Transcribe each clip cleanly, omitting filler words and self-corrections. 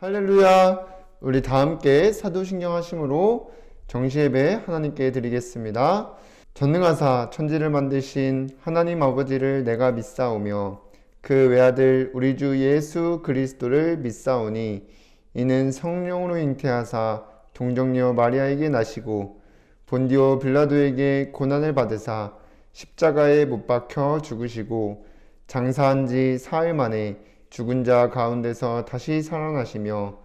할렐루야. 우리 다 함께 사도신경 하심으로 정시예배 하나님께 드리겠습니다. 전능하사 천지를 만드신 하나님 아버지를 내가 믿사오며 그 외아들 우리 주 예수 그리스도를 믿사오니 이는 성령으로 잉태하사 동정녀 마리아에게 나시고 본디오 빌라도에게 고난을 받으사 십자가에 못 박혀 죽으시고 장사한 지 사흘 만에 죽은 자 가운데서 다시 살아나시며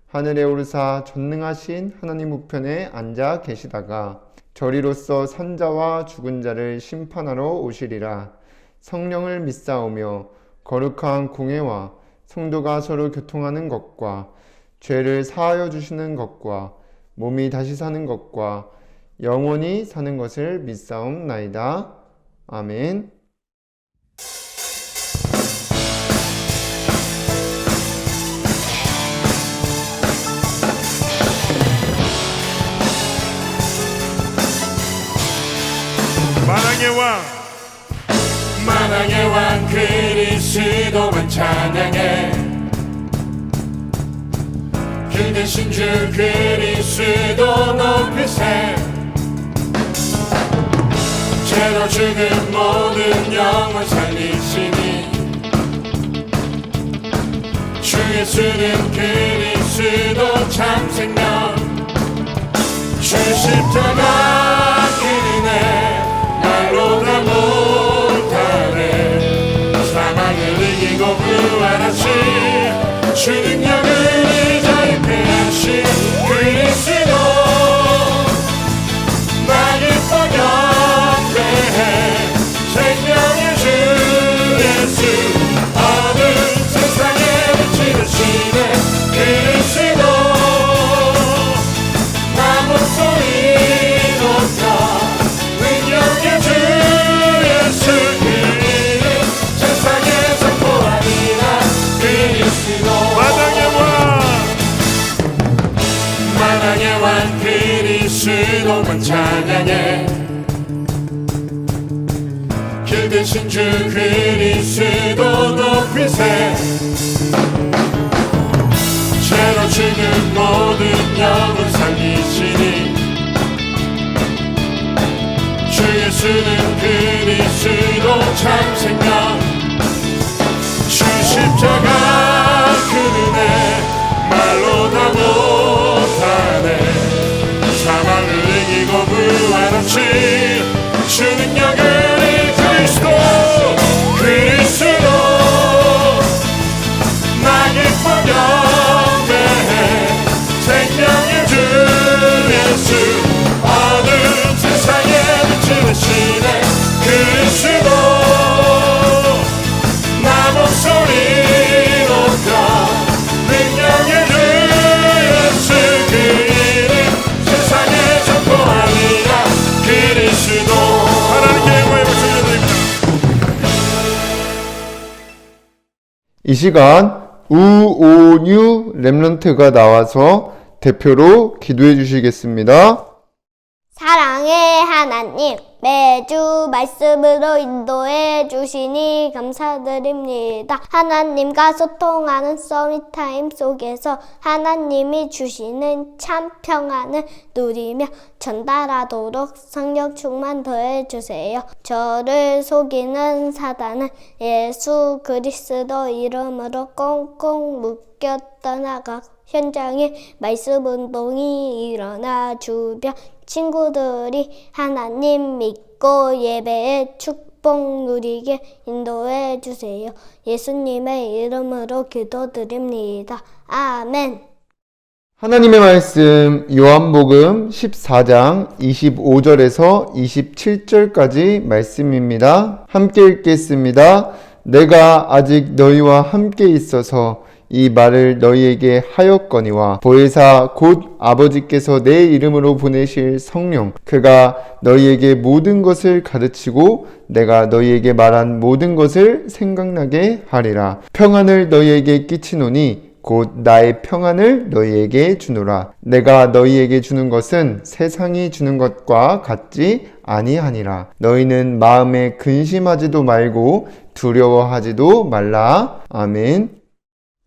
하늘에 오르사 전능하신 하나님 우편에 앉아 계시다가 저리로서 산자와 죽은 자를 심판하러 오시리라. 성령을 믿사오며 거룩한 공회와 성도가 서로 교통하는 것과 죄를 사하여 주시는 것과 몸이 다시 사는 것과 영원히 사는 것을 믿사옵나이다. 아멘. 만왕의 왕 그리스도만 찬양해. 그 대신 주 그리스도 높이세. 죄로 죽은 모든 영혼 살리시니 주 예수는 그리스도 참 생명. 주 십자가 그 은혜 말로 다 못하네. 사망을 이기고 부활하신 주 능력을 자유케하신 그리스도 나 기뻐 경배해. 생명의 주 예수 어두운 세상에 빛이 되시네. 그리스도 나 목소리 높여 능력의 주 예수 그 이름 세상에 선포하리라. 그리스도 만왕의 왕 그리스도만 찬양해. 길 대신 주 그리스도 높이세. 죄로 죽은 모든 영혼 살리시니 주 예수는 그리스도 참 생명. 주 십자가 그 은혜 말로 다 못하네. 사망을 이기고 부활하신 주 능력을 그리스도 나 기뻐 경배해. 생명의 주 예수 어두운 세상에 빛이 되시네. 그리스도 나 목소리 높여 능력의 주 예수 그 이름 세상에 선포하리라. 그리스도 하나님께 영광의 박수 드립니다. 이 시간 우오뉴 렘넌트가 나와서 대표로 기도해 주시겠습니다. 사랑의 하나님, 매주 말씀으로 인도해 주시니 감사드립니다. 하나님과 소통하는 서밋타임 속에서 하나님이 주시는 참 평안을 누리며 전달하도록 성령 충만 더해 주세요. 저를 속이는 사단은 예수 그리스도 이름으로 꽁꽁 묶여 떠나가 현장에 말씀 운동이 일어나 주변 친구들이 하나님 믿고 예배의 축복 누리게 인도해 주세요. 예수님의 이름으로 기도드립니다. 아멘. 하나님의 말씀 요한복음 14장 25절에서 27절까지 말씀입니다. 함께 읽겠습니다. 내가 아직 너희와 함께 있어서 이 말을 너희에게 하였거니와 보혜사 곧 아버지께서 내 이름으로 보내실 성령 그가 너희에게 모든 것을 가르치고 내가 너희에게 말한 모든 것을 생각나게 하리라. 평안을 너희에게 끼치노니 곧 나의 평안을 너희에게 주노라. 내가 너희에게 주는 것은 세상이 주는 것과 같지 아니하니라. 너희는 마음에 근심하지도 말고 두려워하지도 말라. 아멘.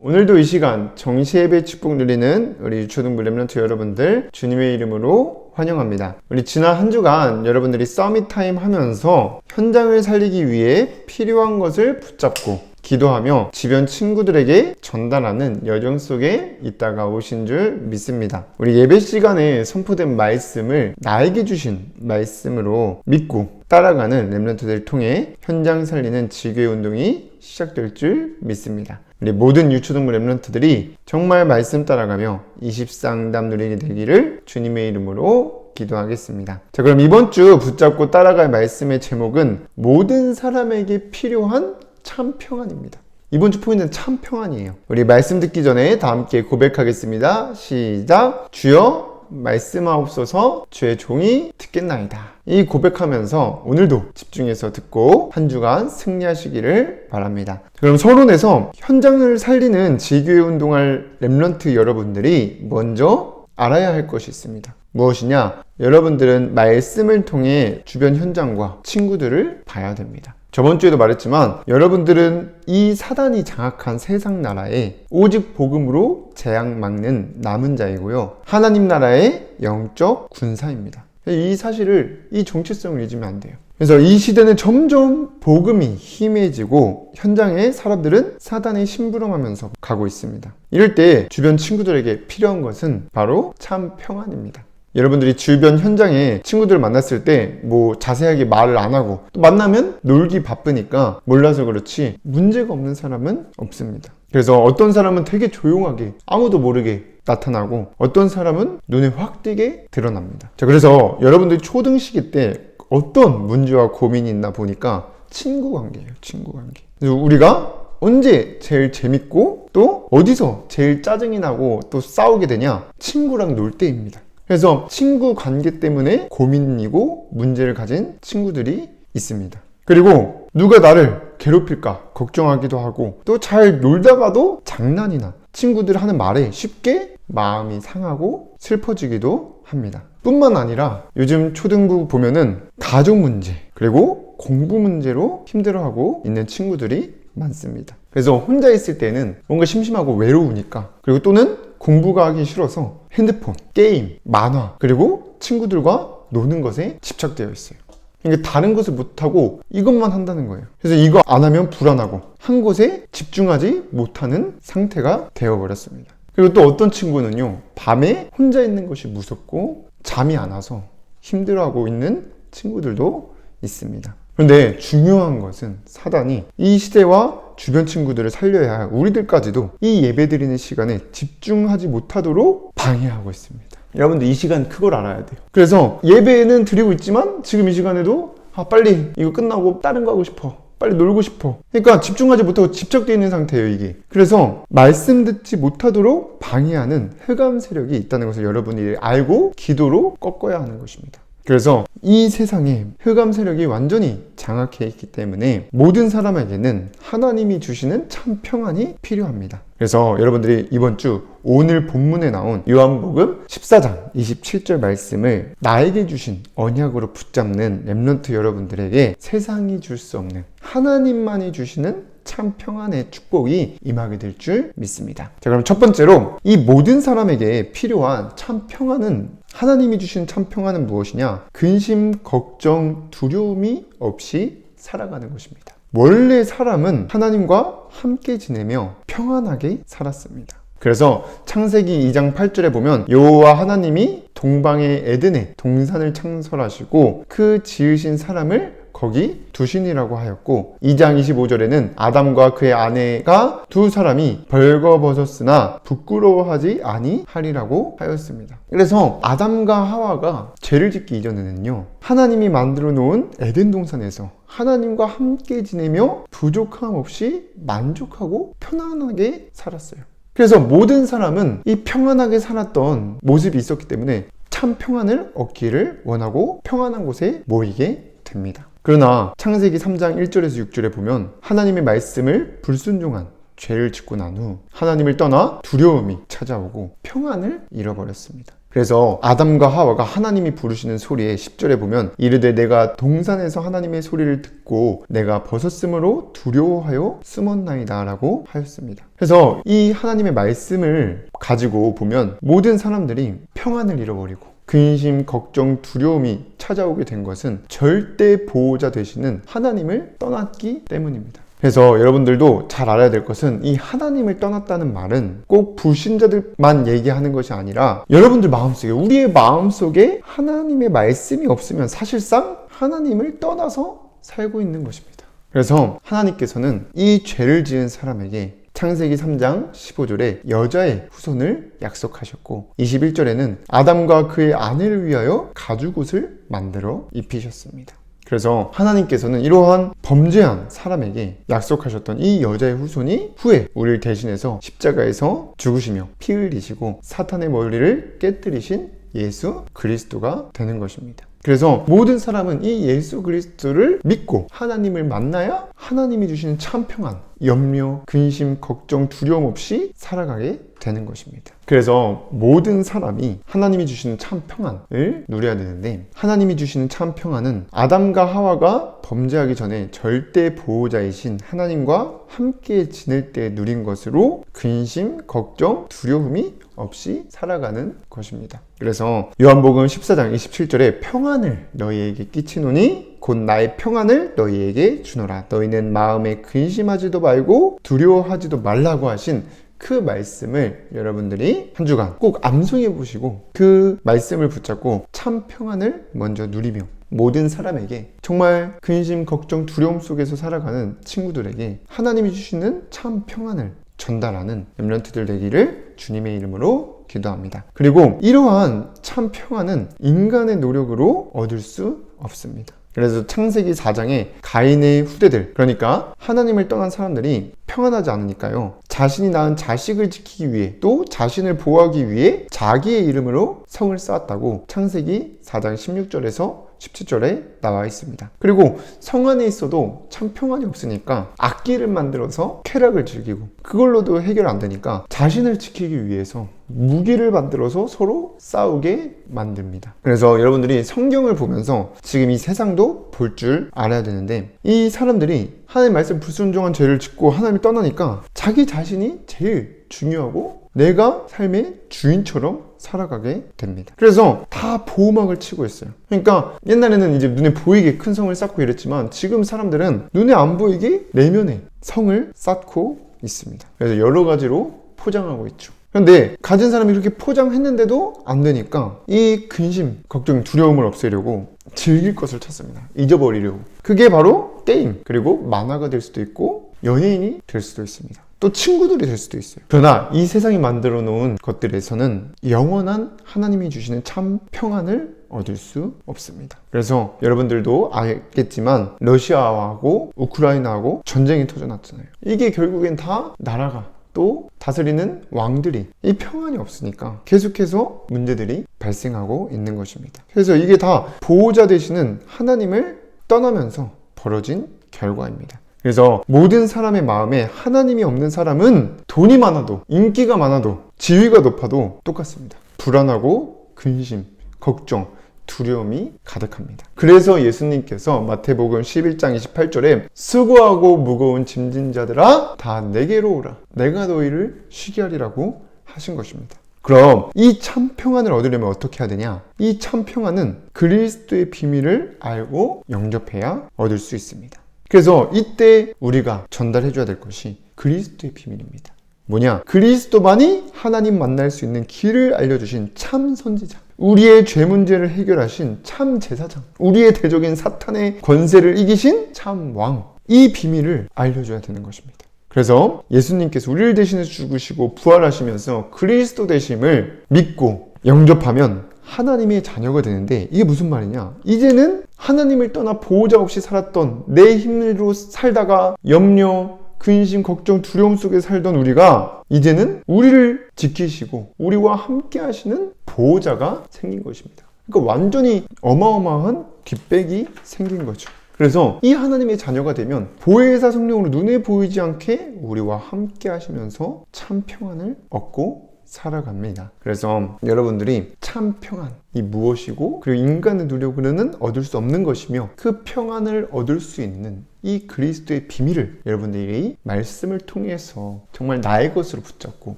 오늘도 이 시간 정시예배 축복 누리는 우리 유초등부 렘넌트 여러분들 주님의 이름으로 환영합니다. 우리 지난 한 주간 여러분들이 서밋타임 하면서 현장을 살리기 위해 필요한 것을 붙잡고 기도하며 주변 친구들에게 전달하는 여정 속에 있다가 오신 줄 믿습니다. 우리 예배 시간에 선포된 말씀을 나에게 주신 말씀으로 믿고 따라가는 렘넌트들을 통해 현장 살리는 지교회 운동이 시작될 줄 믿습니다. 우리 모든 유초등부 렘넌트들이 정말 말씀 따라가며 20상담 누리니 되기를 주님의 이름으로 기도하겠습니다. 자, 그럼 이번 주 붙잡고 따라갈 말씀의 제목은 모든 사람에게 필요한 참 평안입니다. 이번 주 포인트는 참 평안이에요. 우리 말씀 듣기 전에 다 함께 고백하겠습니다. 시작! 주여 말씀하옵소서 주의 종이 듣겠나이다. 이 고백하면서 오늘도 집중해서 듣고 한 주간 승리하시기를 바랍니다. 그럼 서론에서 현장을 살리는 지교회 운동할 렘넌트 여러분들이 먼저 알아야 할 것이 있습니다. 무엇이냐? 여러분들은 말씀을 통해 주변 현장과 친구들을 봐야 됩니다. 저번 주에도 말했지만 여러분들은 이 사단이 장악한 세상 나라에 오직 복음으로 재앙 막는 남은 자이고요. 하나님 나라의 영적 군사입니다. 이 사실을, 이 정체성을 잊으면 안 돼요. 그래서 이 시대는 점점 복음이 희미해지고 현장의 사람들은 사단에 심부름하면서 가고 있습니다. 이럴 때 주변 친구들에게 필요한 것은 바로 참 평안입니다. 여러분들이 주변 현장에 친구들 만났을 때 뭐 자세하게 말을 안 하고 또 만나면 놀기 바쁘니까 몰라서 그렇지 문제가 없는 사람은 없습니다. 그래서 어떤 사람은 되게 조용하게 아무도 모르게 나타나고 어떤 사람은 눈에 확 띄게 드러납니다. 자, 그래서 여러분들이 초등 시기 때 어떤 문제와 고민이 있나 보니까 친구 관계예요. 친구 관계. 그래서 우리가 언제 제일 재밌고 또 어디서 제일 짜증이 나고 또 싸우게 되냐? 친구랑 놀 때입니다. 그래서 친구 관계 때문에 고민이고 문제를 가진 친구들이 있습니다. 그리고 누가 나를 괴롭힐까 걱정하기도 하고 또 잘 놀다가도 장난이나 친구들 하는 말에 쉽게 마음이 상하고 슬퍼지기도 합니다. 뿐만 아니라 요즘 초등부 보면은 가족 문제 그리고 공부 문제로 힘들어하고 있는 친구들이 많습니다. 그래서 혼자 있을 때는 뭔가 심심하고 외로우니까 그리고 또는 공부가 하기 싫어서 핸드폰, 게임, 만화 그리고 친구들과 노는 것에 집착되어 있어요. 그러니까 다른 것을 못하고 이것만 한다는 거예요. 그래서 이거 안 하면 불안하고 한 곳에 집중하지 못하는 상태가 되어버렸습니다. 그리고 또 어떤 친구는요, 밤에 혼자 있는 것이 무섭고 잠이 안 와서 힘들어하고 있는 친구들도 있습니다. 그런데 중요한 것은 사단이 이 시대와 주변 친구들을 살려야 할 우리들까지도 이 예배드리는 시간에 집중하지 못하도록 방해하고 있습니다. 여러분들 이 시간 그걸 알아야 돼요. 그래서 예배는 드리고 있지만 지금 이 시간에도 빨리 이거 끝나고 다른 거 하고 싶어. 빨리 놀고 싶어. 그러니까 집중하지 못하고 집착되어 있는 상태예요, 이게. 그래서 말씀 듣지 못하도록 방해하는 흑암 세력이 있다는 것을 여러분이 알고 기도로 꺾어야 하는 것입니다. 그래서 이 세상에 흑암 세력이 완전히 장악해 있기 때문에 모든 사람에게는 하나님이 주시는 참 평안이 필요합니다. 그래서 여러분들이 이번 주 오늘 본문에 나온 요한복음 14장 27절 말씀을 나에게 주신 언약으로 붙잡는 렘넌트 여러분들에게 세상이 줄 수 없는 하나님만이 주시는 참 평안의 축복이 임하게 될 줄 믿습니다. 자, 그럼 첫 번째로 이 모든 사람에게 필요한 참 평안은 하나님이 주신 참 평안은 무엇이냐? 근심, 걱정, 두려움이 없이 살아가는 것입니다. 원래 사람은 하나님과 함께 지내며 평안하게 살았습니다. 그래서 창세기 2장 8절에 보면 여호와 하나님이 동방의 에덴에 동산을 창설하시고 그 지으신 사람을 거기 두신이라고 하였고 2장 25절에는 아담과 그의 아내가 두 사람이 벌거벗었으나 부끄러워하지 아니하리라고 하였습니다. 그래서 아담과 하와가 죄를 짓기 이전에는요, 하나님이 만들어 놓은 에덴 동산에서 하나님과 함께 지내며 부족함 없이 만족하고 편안하게 살았어요. 그래서 모든 사람은 이 평안하게 살았던 모습이 있었기 때문에 참 평안을 얻기를 원하고 평안한 곳에 모이게 됩니다. 그러나 창세기 3장 1절에서 6절에 보면 하나님의 말씀을 불순종한 죄를 짓고 난 후 하나님을 떠나 두려움이 찾아오고 평안을 잃어버렸습니다. 그래서 아담과 하와가 하나님이 부르시는 소리에 10절에 보면 이르되 내가 동산에서 하나님의 소리를 듣고 내가 벗었으므로 두려워하여 숨었나이다 라고 하였습니다. 그래서 이 하나님의 말씀을 가지고 보면 모든 사람들이 평안을 잃어버리고 근심, 걱정, 두려움이 찾아오게 된 것은 절대 보호자 되시는 하나님을 떠났기 때문입니다. 그래서 여러분들도 잘 알아야 될 것은 이 하나님을 떠났다는 말은 꼭 불신자들만 얘기하는 것이 아니라 여러분들 마음속에, 우리의 마음속에 하나님의 말씀이 없으면 사실상 하나님을 떠나서 살고 있는 것입니다. 그래서 하나님께서는 이 죄를 지은 사람에게 창세기 3장 15절에 여자의 후손을 약속하셨고 21절에는 아담과 그의 아내를 위하여 가죽옷을 만들어 입히셨습니다. 그래서 하나님께서는 이러한 범죄한 사람에게 약속하셨던 이 여자의 후손이 후에 우리를 대신해서 십자가에서 죽으시며 피 흘리시고 사탄의 머리를 깨뜨리신 예수 그리스도가 되는 것입니다. 그래서 모든 사람은 이 예수 그리스도를 믿고 하나님을 만나야 하나님이 주시는 참 평안, 염려, 근심, 걱정, 두려움 없이 살아가게 되는 것입니다. 그래서 모든 사람이 하나님이 주시는 참 평안을 누려야 되는데 하나님이 주시는 참 평안은 아담과 하와가 범죄하기 전에 절대 보호자이신 하나님과 함께 지낼 때 누린 것으로 근심, 걱정, 두려움이 없이 살아가는 것입니다. 그래서 요한복음 14장 27절에 평안을 너희에게 끼치노니 곧 나의 평안을 너희에게 주노라. 너희는 마음에 근심하지도 말고 두려워하지도 말라고 하신 그 말씀을 여러분들이 한 주간 꼭 암송해 보시고 그 말씀을 붙잡고 참 평안을 먼저 누리며 모든 사람에게 정말 근심, 걱정, 두려움 속에서 살아가는 친구들에게 하나님이 주시는 참 평안을 전달하는 렘넌트들 되기를 주님의 이름으로 기도합니다. 그리고 이러한 참 평안은 인간의 노력으로 얻을 수 없습니다. 그래서 창세기 4장에 가인의 후대들, 그러니까 하나님을 떠난 사람들이 평안하지 않으니까요, 자신이 낳은 자식을 지키기 위해 또 자신을 보호하기 위해 자기의 이름으로 성을 쌓았다고 창세기 4장 16절에서 17절에 나와 있습니다. 그리고 성 안에 있어도 참 평안이 없으니까 악기를 만들어서 쾌락을 즐기고 그걸로도 해결 안 되니까 자신을 지키기 위해서 무기를 만들어서 서로 싸우게 만듭니다. 그래서 여러분들이 성경을 보면서 지금 이 세상도 볼 줄 알아야 되는데 이 사람들이 하나님 말씀 불순종한 죄를 짓고 하나님을 떠나니까 자기 자신이 제일 중요하고 내가 삶의 주인처럼 살아가게 됩니다. 그래서 다 보호막을 치고 있어요. 그러니까 옛날에는 이제 눈에 보이게 큰 성을 쌓고 이랬지만 지금 사람들은 눈에 안 보이게 내면에 성을 쌓고 있습니다. 그래서 여러 가지로 포장하고 있죠. 그런데 가진 사람이 그렇게 포장했는데도 안 되니까 이 근심, 걱정, 두려움을 없애려고 즐길 것을 찾습니다. 잊어버리려고. 그게 바로 게임, 그리고 만화가 될 수도 있고 연예인이 될 수도 있습니다. 또 친구들이 될 수도 있어요. 그러나 이 세상이 만들어 놓은 것들에서는 영원한 하나님이 주시는 참 평안을 얻을 수 없습니다. 그래서 여러분들도 알겠지만 러시아하고 우크라이나하고 전쟁이 터져났잖아요. 이게 결국엔 다 나라가 또 다스리는 왕들이 이 평안이 없으니까 계속해서 문제들이 발생하고 있는 것입니다. 그래서 이게 다 보호자 되시는 하나님을 떠나면서 벌어진 결과입니다. 그래서 모든 사람의 마음에 하나님이 없는 사람은 돈이 많아도 인기가 많아도 지위가 높아도 똑같습니다. 불안하고 근심, 걱정, 두려움이 가득합니다. 그래서 예수님께서 마태복음 11장 28절에 수고하고 무거운 짐진 자들아 다 내게로 오라. 내가 너희를 쉬게 하리라고 하신 것입니다. 그럼 이 참 평안을 얻으려면 어떻게 해야 되냐? 이 참 평안은 그리스도의 비밀을 알고 영접해야 얻을 수 있습니다. 그래서 이때 우리가 전달해 줘야 될 것이 그리스도의 비밀입니다. 뭐냐? 그리스도만이 하나님 만날 수 있는 길을 알려주신 참 선지자, 우리의 죄 문제를 해결하신 참 제사장, 우리의 대적인 사탄의 권세를 이기신 참 왕, 이 비밀을 알려줘야 되는 것입니다. 그래서 예수님께서 우리를 대신해 죽으시고 부활하시면서 그리스도 되심을 믿고 영접하면 하나님의 자녀가 되는데 이게 무슨 말이냐? 이제는 하나님을 떠나 보호자 없이 살았던 내 힘으로 살다가 염려, 근심, 걱정, 두려움 속에 살던 우리가 이제는 우리를 지키시고 우리와 함께 하시는 보호자가 생긴 것입니다. 그러니까 완전히 어마어마한 뒷백이 생긴 거죠. 그래서 이 하나님의 자녀가 되면 보혜사 성령으로 눈에 보이지 않게 우리와 함께 하시면서 참 평안을 얻고 살아갑니다. 그래서 여러분들이 참 평안이 무엇이고 그리고 인간의 노력으로는 얻을 수 없는 것이며 그 평안을 얻을 수 있는 이 그리스도의 비밀을 여러분들이 말씀을 통해서 정말 나의 것으로 붙잡고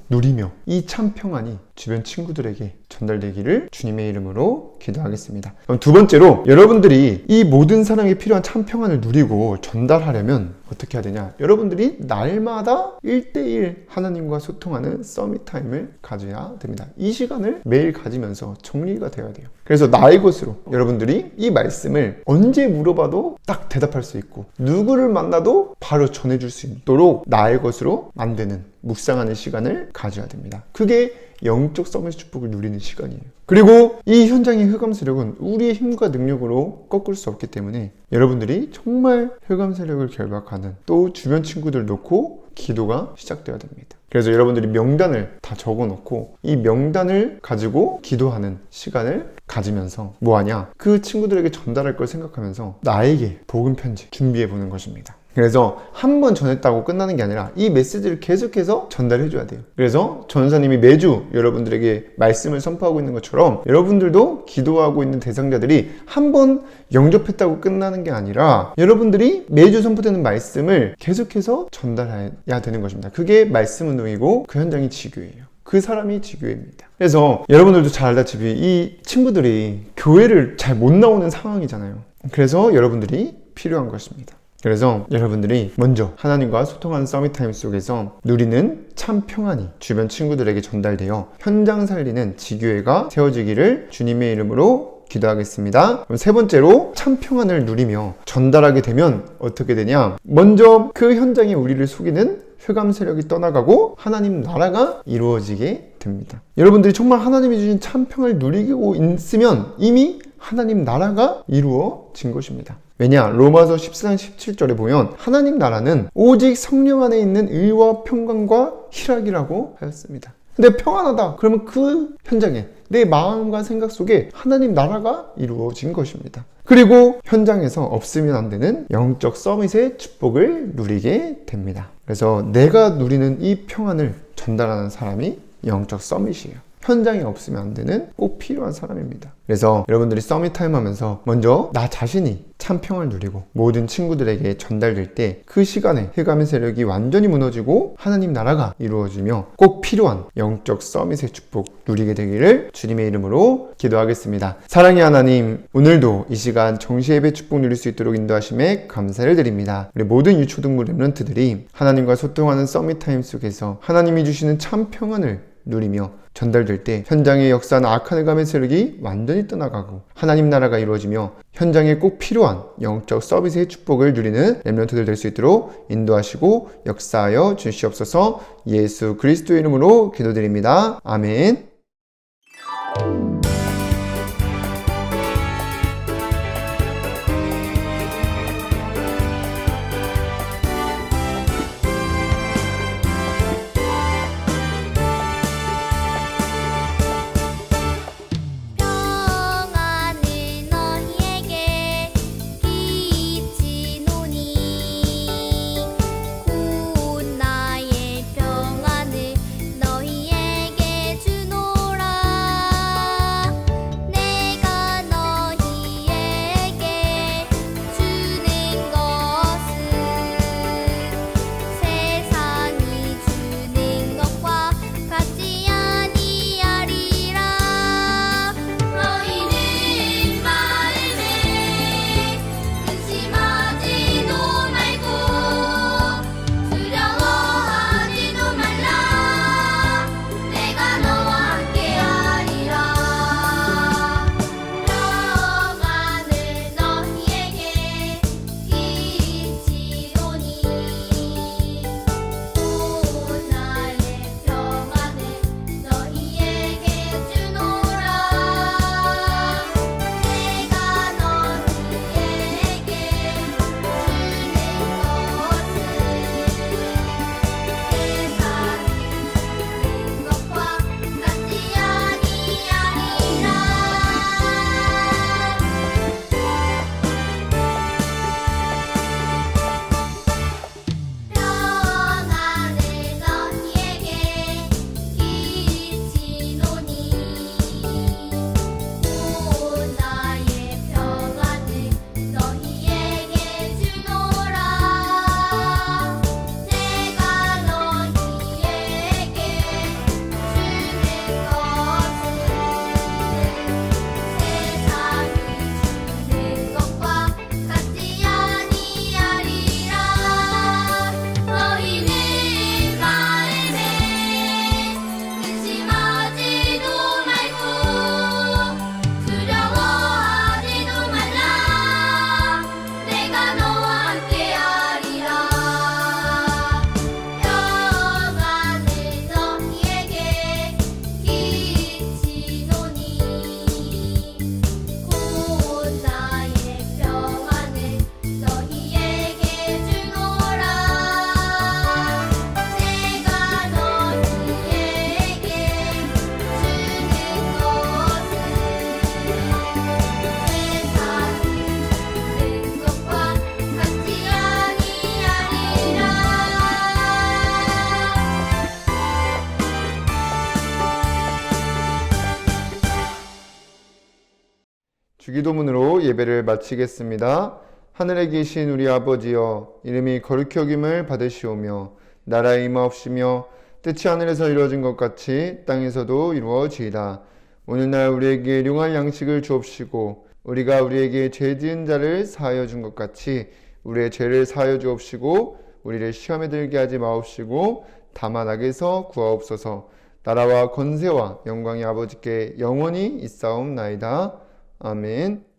누리며 이 참 평안이 주변 친구들에게 전달되기를 주님의 이름으로 기도하겠습니다. 그럼 두 번째로 여러분들이 이 모든 사람에게 필요한 참 평안을 누리고 전달하려면 어떻게 해야 되냐? 여러분들이 날마다 1대1 하나님과 소통하는 서밋 타임을 가져야 됩니다. 이 시간을 매일 가지면서 정리가 되어야 돼요. 그래서 나의 것으로 여러분들이 이 말씀을 언제 물어봐도 딱 대답할 수 있고 누구를 만나도 바로 전해줄 수 있도록 나의 것으로 만드는 묵상하는 시간을 가져야 됩니다. 그게 영적 서밋 축복을 누리는 시간이에요. 그리고 이 현장의 흑암 세력은 우리의 힘과 능력으로 꺾을 수 없기 때문에 여러분들이 정말 흑암 세력을 결박하는 또 주변 친구들 놓고 기도가 시작되어야 됩니다. 그래서 여러분들이 명단을 다 적어 놓고 이 명단을 가지고 기도하는 시간을 가지면서 뭐하냐? 그 친구들에게 전달할 걸 생각하면서 나에게 복음 편지 준비해 보는 것입니다. 그래서 한 번 전했다고 끝나는 게 아니라 이 메시지를 계속해서 전달해 줘야 돼요. 그래서 전사님이 매주 여러분들에게 말씀을 선포하고 있는 것처럼 여러분들도 기도하고 있는 대상자들이 한 번 영접했다고 끝나는 게 아니라 여러분들이 매주 선포되는 말씀을 계속해서 전달해야 되는 것입니다. 그게 말씀 운동이고 그 현장이 지교예요. 그 사람이 지교회입니다. 그래서 여러분들도 잘 알다시피 이 친구들이 교회를 잘 못 나오는 상황이잖아요. 그래서 여러분들이 필요한 것입니다. 그래서 여러분들이 먼저 하나님과 소통하는 서밋 타임 속에서 누리는 참 평안이 주변 친구들에게 전달되어 현장 살리는 지교회가 세워지기를 주님의 이름으로 기도하겠습니다. 그럼 세 번째로 참 평안을 누리며 전달하게 되면 어떻게 되냐? 먼저 그 현장에 우리를 속이는 흑암 세력이 떠나가고 하나님 나라가 이루어지게 됩니다. 여러분들이 정말 하나님이 주신 참 평안을 누리고 있으면 이미 하나님 나라가 이루어진 것입니다. 왜냐? 로마서 14장 17절에 보면 하나님 나라는 오직 성령 안에 있는 의와 평강과 희락이라고 하였습니다. 근데 평안하다. 그러면 그 현장에 내 마음과 생각 속에 하나님 나라가 이루어진 것입니다. 그리고 현장에서 없으면 안 되는 영적 서밋의 축복을 누리게 됩니다. 그래서 내가 누리는 이 평안을 전달하는 사람이 영적 서밋이에요. 현장에 없으면 안 되는 꼭 필요한 사람입니다. 그래서 여러분들이 서밋 타임 하면서 먼저 나 자신이 참 평을 누리고 모든 친구들에게 전달될 때 그 시간에 흑암의 세력이 완전히 무너지고 하나님 나라가 이루어지며 꼭 필요한 영적 서밋의 축복 누리게 되기를 주님의 이름으로 기도하겠습니다. 사랑의 하나님, 오늘도 이 시간 정시예배 축복 누릴 수 있도록 인도하심에 감사를 드립니다. 우리 모든 유초등부 렘넌트들이 하나님과 소통하는 서밋 타임 속에서 하나님이 주시는 참 평안을 누리며 전달될 때 현장의 역사나 악한 흑암의 세력이 완전히 떠나가고 하나님 나라가 이루어지며 현장에 꼭 필요한 영적 서비스의 축복을 누리는 렘넌트들 될 수 있도록 인도하시고 역사하여 주시옵소서. 예수 그리스도의 이름으로 기도드립니다. 아멘. 곧 나의 평안을 너희에게 주노니 주기도문으로 예배를 마치겠습니다. 하늘에 계신 우리 아버지여, 이름이 거룩히 여김을 받으시오며 나라의 임하옵시며 뜻이 하늘에서 이루어진 것 같이 땅에서도 이루어지이다. 오늘날 우리에게 일용할 양식을 주옵시고 우리가 우리에게 죄 지은 자를 사하여 준 것 같이 우리의 죄를 사하여 주옵시고 우리를 시험에 들게 하지 마옵시고 다만 악에서 구하옵소서. 나라와 권세와 영광이 아버지께 영원히 있사옵나이다. 아멘.